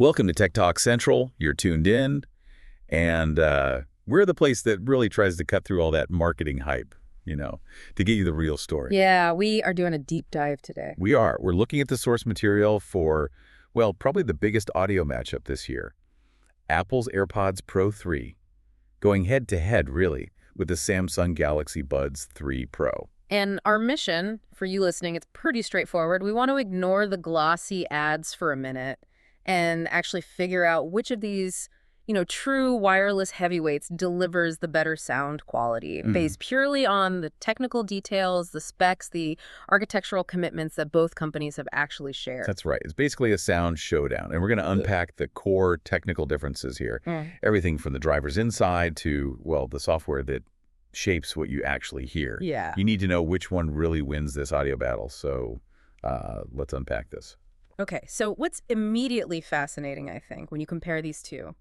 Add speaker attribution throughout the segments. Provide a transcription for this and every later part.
Speaker 1: Welcome to Tech Talk Central. You're tuned in, and we're the place that really tries to cut through all that marketing hype, to get you the real story.
Speaker 2: Yeah, we are doing a deep dive today.
Speaker 1: We are. We're looking at the source material for, well, probably the biggest audio matchup this year. Apple's AirPods Pro 3, going head-to-head, really, with the Samsung Galaxy Buds 3 Pro.
Speaker 2: And our mission, for you listening, it's pretty straightforward. We want to ignore the glossy ads for a minute and actually figure out which of these, true wireless heavyweights delivers the better sound quality based purely on the technical details, the specs, the architectural commitments that both companies have actually shared.
Speaker 1: That's right. It's basically a sound showdown, and we're going to unpack the core technical differences here. Everything from the driver's inside to, well, the software that shapes what you actually hear.
Speaker 2: Yeah.
Speaker 1: You need to know which one really wins this audio battle, so let's unpack this.
Speaker 2: Okay, so what's immediately fascinating, I think, when you compare these two,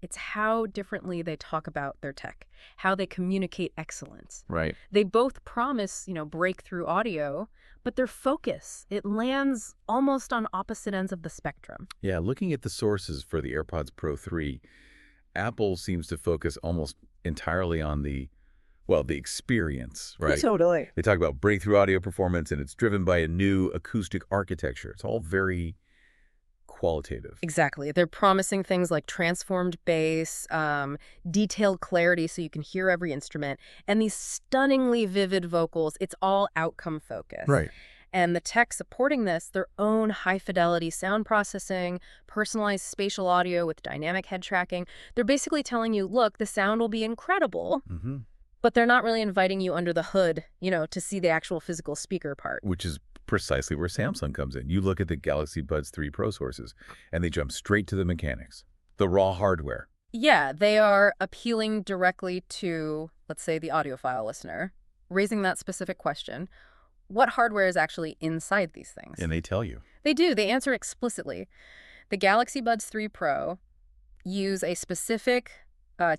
Speaker 2: it's how differently they talk about their tech, how they communicate excellence.
Speaker 1: Right.
Speaker 2: They both promise, breakthrough audio, but their focus, it lands almost on opposite ends of the spectrum.
Speaker 1: Yeah, looking at the sources for the AirPods Pro 3, Apple seems to focus almost entirely on the experience, right?
Speaker 2: Totally.
Speaker 1: They talk about breakthrough audio performance, and it's driven by a new acoustic architecture. It's all very qualitative.
Speaker 2: Exactly. They're promising things like transformed bass, detailed clarity so you can hear every instrument, and these stunningly vivid vocals. It's all outcome focused.
Speaker 1: Right.
Speaker 2: And the tech supporting this, their own high-fidelity sound processing, personalized spatial audio with dynamic head tracking, they're basically telling you, look, the sound will be incredible, but they're not really inviting you under the hood, to see the actual physical speaker part.
Speaker 1: Which is precisely where Samsung comes in. You look at the Galaxy Buds 3 Pro sources, and they jump straight to the mechanics, the raw hardware.
Speaker 2: Yeah, they are appealing directly to, let's say, the audiophile listener, raising that specific question. What hardware is actually inside these things?
Speaker 1: And they tell you.
Speaker 2: They do. They answer explicitly. The Galaxy Buds 3 Pro use a specific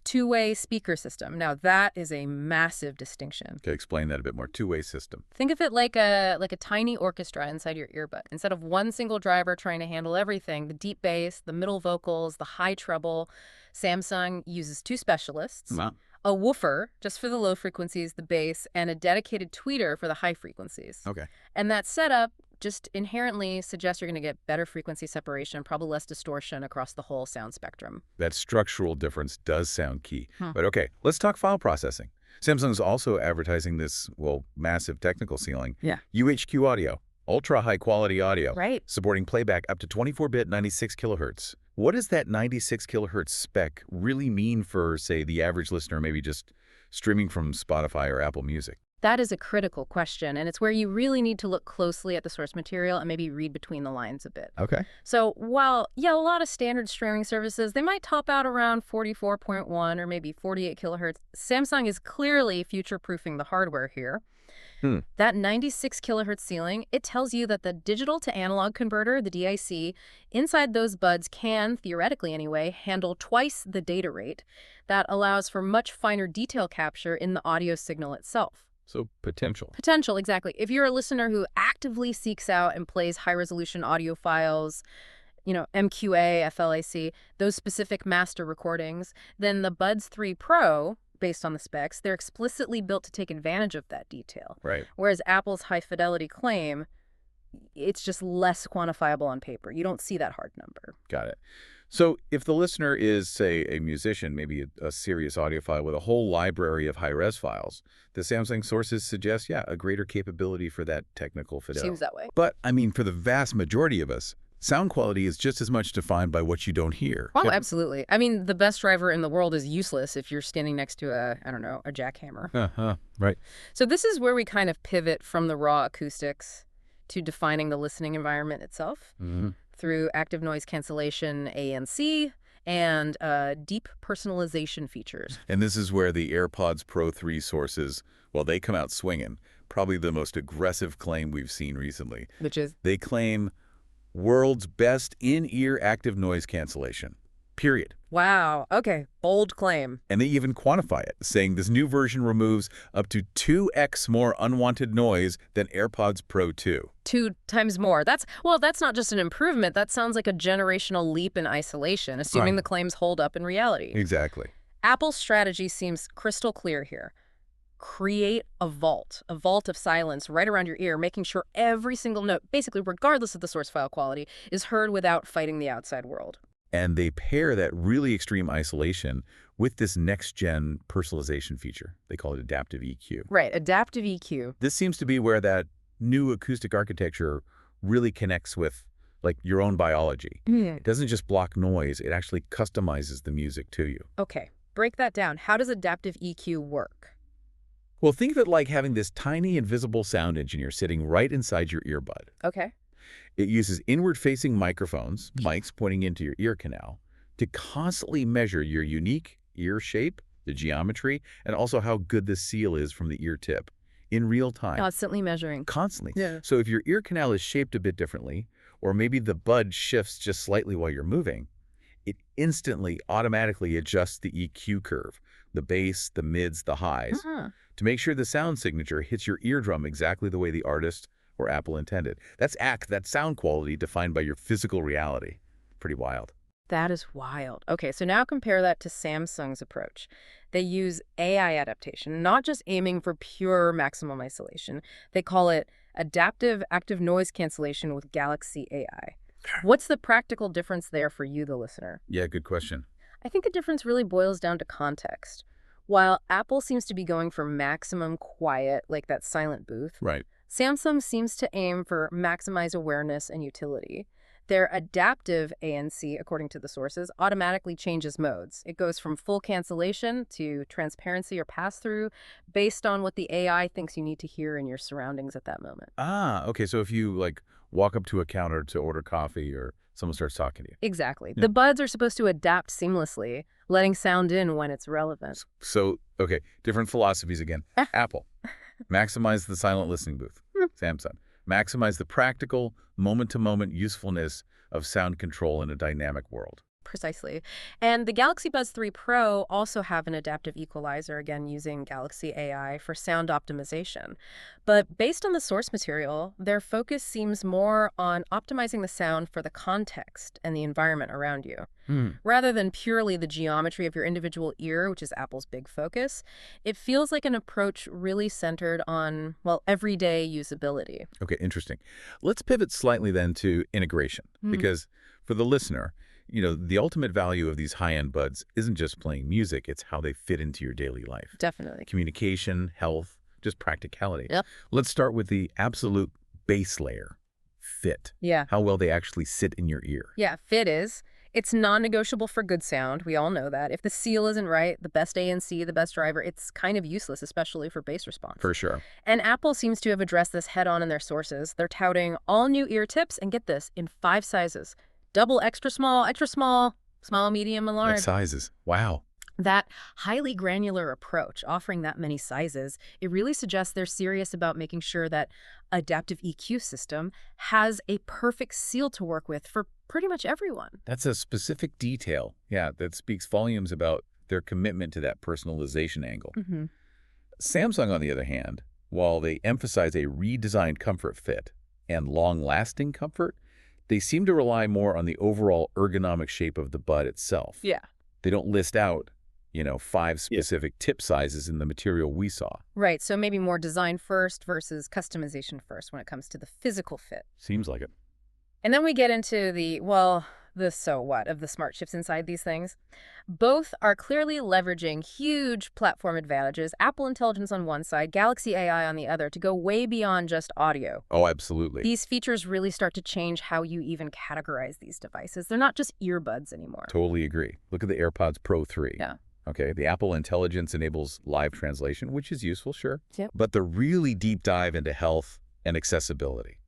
Speaker 2: two-way speaker system. Now, that is a massive distinction.
Speaker 1: Okay, explain that a bit more. Two-way system.
Speaker 2: Think of it like a tiny orchestra inside your earbud. Instead of one single driver trying to handle everything, the deep bass, the middle vocals, the high treble, Samsung uses two specialists.
Speaker 1: Wow.
Speaker 2: A woofer, just for the low frequencies, the bass, and a dedicated tweeter for the high frequencies.
Speaker 1: Okay.
Speaker 2: And that setup just inherently suggests you're going to get better frequency separation, probably less distortion across the whole sound spectrum.
Speaker 1: That structural difference does sound key. But okay, let's talk file processing. Samsung's also advertising this, massive technical ceiling.
Speaker 2: Yeah.
Speaker 1: UHQ audio, ultra high quality audio.
Speaker 2: Right.
Speaker 1: Supporting playback up to 24-bit 96 kilohertz. What does that 96 kilohertz spec really mean for, say, the average listener, maybe just streaming from Spotify or Apple Music?
Speaker 2: That is a critical question, and it's where you really need to look closely at the source material and maybe read between the lines a bit.
Speaker 1: Okay.
Speaker 2: So while, a lot of standard streaming services, they might top out around 44.1 or maybe 48 kilohertz, Samsung is clearly future-proofing the hardware here. That 96 kilohertz ceiling, it tells you that the digital to analog converter, the DIC, inside those buds can, theoretically anyway, handle twice the data rate. That allows for much finer detail capture in the audio signal itself.
Speaker 1: So potential.
Speaker 2: Potential, exactly. If you're a listener who actively seeks out and plays high-resolution audio files, MQA, FLAC, those specific master recordings, then the Buds 3 Pro, based on the specs, they're explicitly built to take advantage of that detail.
Speaker 1: Right.
Speaker 2: Whereas Apple's high-fidelity claim, it's just less quantifiable on paper. You don't see that hard number.
Speaker 1: Got it. So if the listener is, say, a musician, maybe a serious audiophile with a whole library of high-res files, the Samsung sources suggest, a greater capability for that technical fidelity.
Speaker 2: Seems that way.
Speaker 1: But, for the vast majority of us, sound quality is just as much defined by what you don't hear.
Speaker 2: Oh, absolutely. The best driver in the world is useless if you're standing next to a jackhammer.
Speaker 1: Right.
Speaker 2: So this is where we kind of pivot from the raw acoustics to defining the listening environment itself through active noise cancellation, ANC, and deep personalization features.
Speaker 1: And this is where the AirPods Pro 3 sources, they come out swinging. Probably the most aggressive claim we've seen recently.
Speaker 2: Which is?
Speaker 1: They claim world's best in-ear active noise cancellation. period.
Speaker 2: Wow. Okay. Bold claim.
Speaker 1: And they even quantify it, saying this new version removes up to 2x more unwanted noise than AirPods Pro 2.
Speaker 2: 2 times more. That's not just an improvement. That sounds like a generational leap in isolation, assuming
Speaker 1: Right.
Speaker 2: the claims hold up in reality.
Speaker 1: Exactly.
Speaker 2: Apple's strategy seems crystal clear here. Create a vault of silence right around your ear, making sure every single note, basically regardless of the source file quality, is heard without fighting the outside world.
Speaker 1: And they pair that really extreme isolation with this next-gen personalization feature. They call it adaptive EQ.
Speaker 2: Right, adaptive EQ.
Speaker 1: This seems to be where that new acoustic architecture really connects with, like, your own biology. It doesn't just block noise, it actually customizes the music to you.
Speaker 2: Okay, break that down. How does adaptive EQ work?
Speaker 1: Well, think of it like having this tiny invisible sound engineer sitting right inside your earbud.
Speaker 2: Okay.
Speaker 1: It uses inward-facing microphones, mics pointing into your ear canal, to constantly measure your unique ear shape, the geometry, and also how good the seal is from the ear tip in real time.
Speaker 2: Constantly measuring.
Speaker 1: Constantly.
Speaker 2: Yeah.
Speaker 1: So if your ear canal is shaped a bit differently, or maybe the bud shifts just slightly while you're moving, it instantly automatically adjusts the EQ curve, the bass, the mids, the highs, to make sure the sound signature hits your eardrum exactly the way the artist or Apple intended. That's that sound quality defined by your physical reality. Pretty wild.
Speaker 2: That is wild. Okay, so now compare that to Samsung's approach. They use AI adaptation, not just aiming for pure maximum isolation. They call it adaptive active noise cancellation with Galaxy AI. What's the practical difference there for you, the listener?
Speaker 1: Yeah, good question.
Speaker 2: I think the difference really boils down to context. While Apple seems to be going for maximum quiet, like that silent booth,
Speaker 1: Right.
Speaker 2: Samsung seems to aim for maximize awareness and utility. Their adaptive ANC, according to the sources, automatically changes modes. It goes from full cancellation to transparency or pass-through based on what the AI thinks you need to hear in your surroundings at that moment.
Speaker 1: Ah, okay. So if you, like, walk up to a counter to order coffee or someone starts talking to you.
Speaker 2: Exactly.
Speaker 1: Yeah.
Speaker 2: The buds are supposed to adapt seamlessly, letting sound in when it's relevant.
Speaker 1: So, okay, different philosophies again. Apple, maximize the silent listening booth. Samsung, maximize the practical, moment-to-moment usefulness of sound control in a dynamic world.
Speaker 2: Precisely. And the Galaxy Buds 3 Pro also have an adaptive equalizer, again using Galaxy AI for sound optimization. But based on the source material, their focus seems more on optimizing the sound for the context and the environment around you. Rather than purely the geometry of your individual ear, which is Apple's big focus, it feels like an approach really centered on, well, everyday usability.
Speaker 1: Okay, interesting. Let's pivot slightly then to integration, because for the listener, you know, the ultimate value of these high-end buds isn't just playing music, it's how they fit into your daily life.
Speaker 2: Definitely.
Speaker 1: Communication, health, just practicality.
Speaker 2: Yep.
Speaker 1: Let's start with the absolute base layer, fit.
Speaker 2: Yeah.
Speaker 1: How well they actually sit in your ear.
Speaker 2: Yeah, fit is. It's non-negotiable for good sound. We all know that. If the seal isn't right, the best ANC, the best driver, it's kind of useless, especially for bass response.
Speaker 1: For sure.
Speaker 2: And Apple seems to have addressed this head-on in their sources. They're touting all new ear tips, and get this, in 5 sizes. Double extra small, small, medium, and large.
Speaker 1: Like sizes. Wow.
Speaker 2: That highly granular approach, offering that many sizes, it really suggests they're serious about making sure that adaptive EQ system has a perfect seal to work with for pretty much everyone.
Speaker 1: That's a specific detail, yeah, that speaks volumes about their commitment to that personalization angle. Samsung, on the other hand, while they emphasize a redesigned comfort fit and long-lasting comfort, they seem to rely more on the overall ergonomic shape of the bud itself.
Speaker 2: Yeah.
Speaker 1: They don't list out, 5 specific tip sizes in the material we saw.
Speaker 2: Right, so maybe more design first versus customization first when it comes to the physical fit.
Speaker 1: Seems like it.
Speaker 2: And then we get into the so what of the smart chips inside these things. Both are clearly leveraging huge platform advantages, Apple Intelligence on one side, Galaxy AI on the other, to go way beyond just audio.
Speaker 1: Oh, absolutely.
Speaker 2: These features really start to change how you even categorize these devices. They're not just earbuds anymore.
Speaker 1: Totally agree. Look at the AirPods Pro 3.
Speaker 2: Yeah.
Speaker 1: Okay, the Apple Intelligence enables live translation, which is useful, sure.
Speaker 2: Yep.
Speaker 1: But the really deep dive into health and accessibility,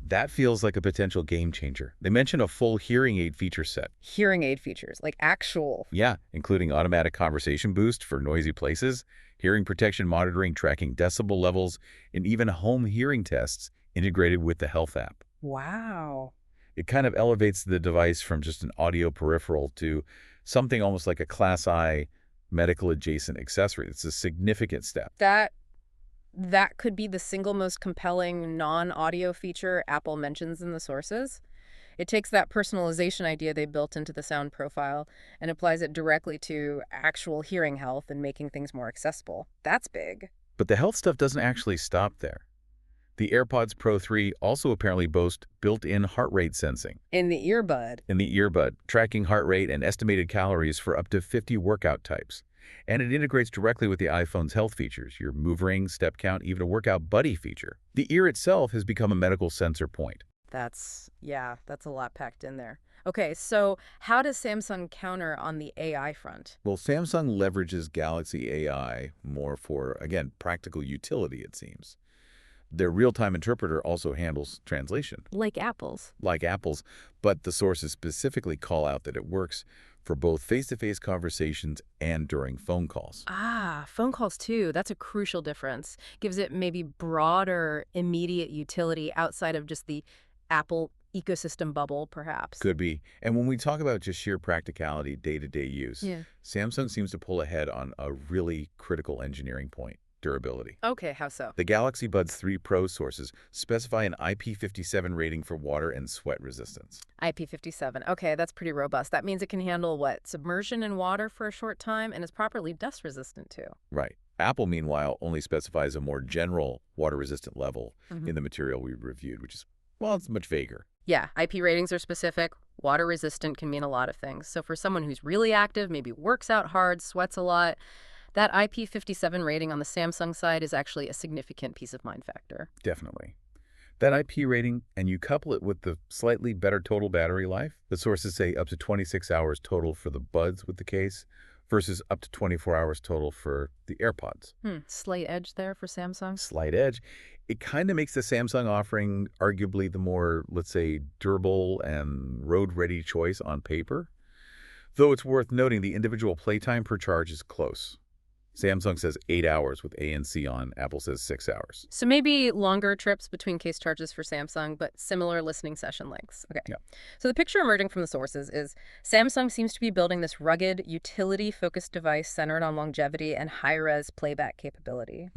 Speaker 1: that feels like a potential game changer. They mention a full hearing aid feature set.
Speaker 2: Hearing aid features, like actual.
Speaker 1: Yeah, including automatic conversation boost for noisy places, hearing protection monitoring, tracking decibel levels, and even home hearing tests integrated with the Health app.
Speaker 2: Wow.
Speaker 1: It kind of elevates the device from just an audio peripheral to something almost like a Class I medical adjacent accessory. It's a significant step.
Speaker 2: That could be the single most compelling non-audio feature Apple mentions in the sources. It takes that personalization idea they built into the sound profile and applies it directly to actual hearing health and making things more accessible. That's big.
Speaker 1: But the health stuff doesn't actually stop there. The AirPods Pro 3 also apparently boast built-in heart rate sensing.
Speaker 2: In the earbud,
Speaker 1: Tracking heart rate and estimated calories for up to 50 workout types. And it integrates directly with the iPhone's health features, your move ring, step count, even a workout buddy feature. The ear itself has become a medical sensor point.
Speaker 2: That's a lot packed in there. Okay, so how does Samsung counter on the AI front?
Speaker 1: Well, Samsung leverages Galaxy AI more for, again, practical utility, it seems. Their real-time interpreter also handles translation.
Speaker 2: Like Apple's.
Speaker 1: Like Apple's, but the sources specifically call out that it works for both face-to-face conversations and during phone calls.
Speaker 2: Phone calls too. That's a crucial difference. Gives it maybe broader, immediate utility outside of just the Apple ecosystem bubble, perhaps.
Speaker 1: Could be. And when we talk about just sheer practicality, day-to-day use, Samsung seems to pull ahead on a really critical engineering point. Durability.
Speaker 2: Okay, how so?
Speaker 1: The Galaxy Buds 3 Pro sources specify an IP57 rating for water and sweat resistance.
Speaker 2: IP57. Okay, that's pretty robust. That means it can handle, what, submersion in water for a short time and is properly dust resistant too.
Speaker 1: Right. Apple, meanwhile, only specifies a more general water-resistant level in the material we reviewed, which is, well, it's much vaguer.
Speaker 2: Yeah, IP ratings are specific. Water resistant can mean a lot of things. So for someone who's really active, maybe works out hard, sweats a lot, that IP57 rating on the Samsung side is actually a significant peace of mind factor.
Speaker 1: Definitely. That IP rating, and you couple it with the slightly better total battery life, the sources say up to 26 hours total for the Buds with the case versus up to 24 hours total for the AirPods.
Speaker 2: Slight edge there for Samsung?
Speaker 1: Slight edge. It kind of makes the Samsung offering arguably the more, let's say, durable and road-ready choice on paper. Though it's worth noting the individual playtime per charge is close. Samsung says 8 hours with ANC on. Apple says 6 hours.
Speaker 2: So maybe longer trips between case charges for Samsung, but similar listening session lengths. Okay.
Speaker 1: Yeah.
Speaker 2: So the picture emerging from the sources is Samsung seems to be building this rugged, utility-focused device centered on longevity and high-res playback capability,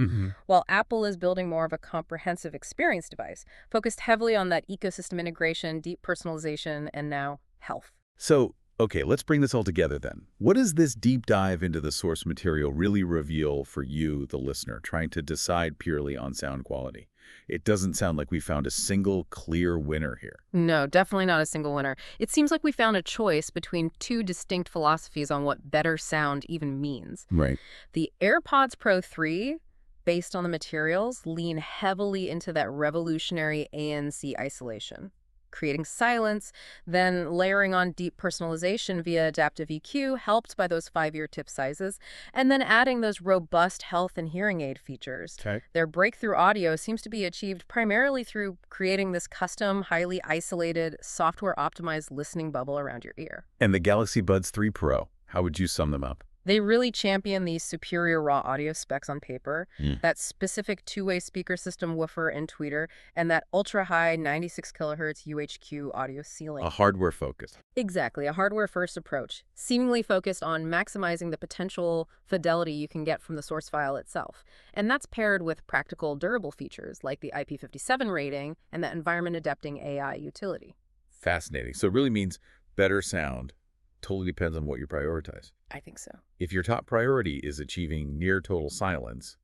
Speaker 2: while Apple is building more of a comprehensive experience device, focused heavily on that ecosystem integration, deep personalization, and now health.
Speaker 1: So, okay, let's bring this all together then. What does this deep dive into the source material really reveal for you, the listener, trying to decide purely on sound quality? It doesn't sound like we found a single clear winner here.
Speaker 2: No, definitely not a single winner. It seems like we found a choice between two distinct philosophies on what better sound even means.
Speaker 1: Right.
Speaker 2: The AirPods Pro 3, based on the materials, lean heavily into that revolutionary ANC isolation, creating silence, then layering on deep personalization via adaptive EQ, helped by those 5-ear tip sizes, and then adding those robust health and hearing aid features.
Speaker 1: Okay.
Speaker 2: Their breakthrough audio seems to be achieved primarily through creating this custom, highly isolated, software-optimized listening bubble around your ear.
Speaker 1: And the Galaxy Buds 3 Pro, how would you sum them up?
Speaker 2: They really champion these superior raw audio specs on paper, that specific two-way speaker system woofer and tweeter, and that ultra-high 96 kilohertz UHQ audio ceiling.
Speaker 1: A hardware focus.
Speaker 2: Exactly, a hardware-first approach, seemingly focused on maximizing the potential fidelity you can get from the source file itself. And that's paired with practical, durable features like the IP57 rating and that environment-adapting AI utility.
Speaker 1: Fascinating. So it really means better sound. Totally depends on what you prioritize.
Speaker 2: I think so.
Speaker 1: If your top priority is achieving near total silence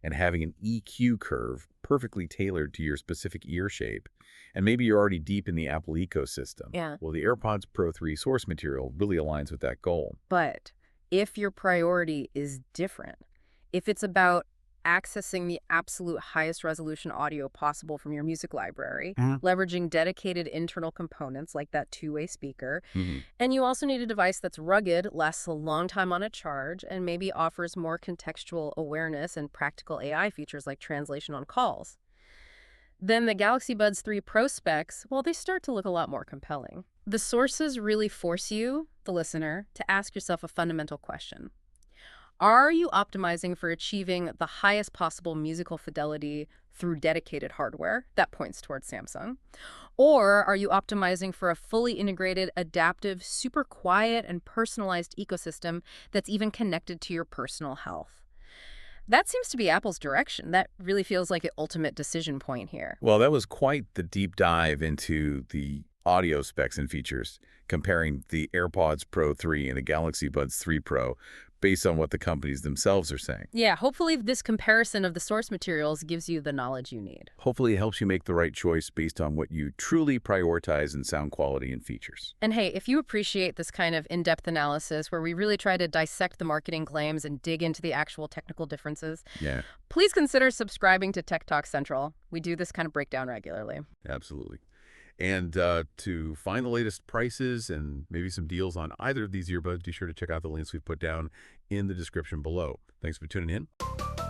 Speaker 1: and having an EQ curve perfectly tailored to your specific ear shape, and maybe you're already deep in the Apple ecosystem, well, the AirPods Pro 3 source material really aligns with that goal.
Speaker 2: But if your priority is different, if it's about accessing the absolute highest resolution audio possible from your music library, leveraging dedicated internal components like that two-way speaker. And you also need a device that's rugged, lasts a long time on a charge, and maybe offers more contextual awareness and practical AI features like translation on calls. Then the Galaxy Buds 3 Pro specs, well, they start to look a lot more compelling. The sources really force you, the listener, to ask yourself a fundamental question. Are you optimizing for achieving the highest possible musical fidelity through dedicated hardware? That points towards Samsung. Or are you optimizing for a fully integrated, adaptive, super quiet, and personalized ecosystem that's even connected to your personal health? That seems to be Apple's direction. That really feels like the ultimate decision point here.
Speaker 1: Well, that was quite the deep dive into the audio specs and features, comparing the AirPods Pro 3 and the Galaxy Buds 3 Pro based on what the companies themselves are saying.
Speaker 2: Yeah, hopefully this comparison of the source materials gives you the knowledge you need.
Speaker 1: Hopefully it helps you make the right choice based on what you truly prioritize in sound quality and features.
Speaker 2: And hey, if you appreciate this kind of in-depth analysis where we really try to dissect the marketing claims and dig into the actual technical differences,
Speaker 1: Yeah,
Speaker 2: please consider subscribing to Tech Talk Central. We do this kind of breakdown regularly.
Speaker 1: absolutely. And to find the latest prices and maybe some deals on either of these earbuds, be sure to check out the links we've put down in the description below. Thanks for tuning in.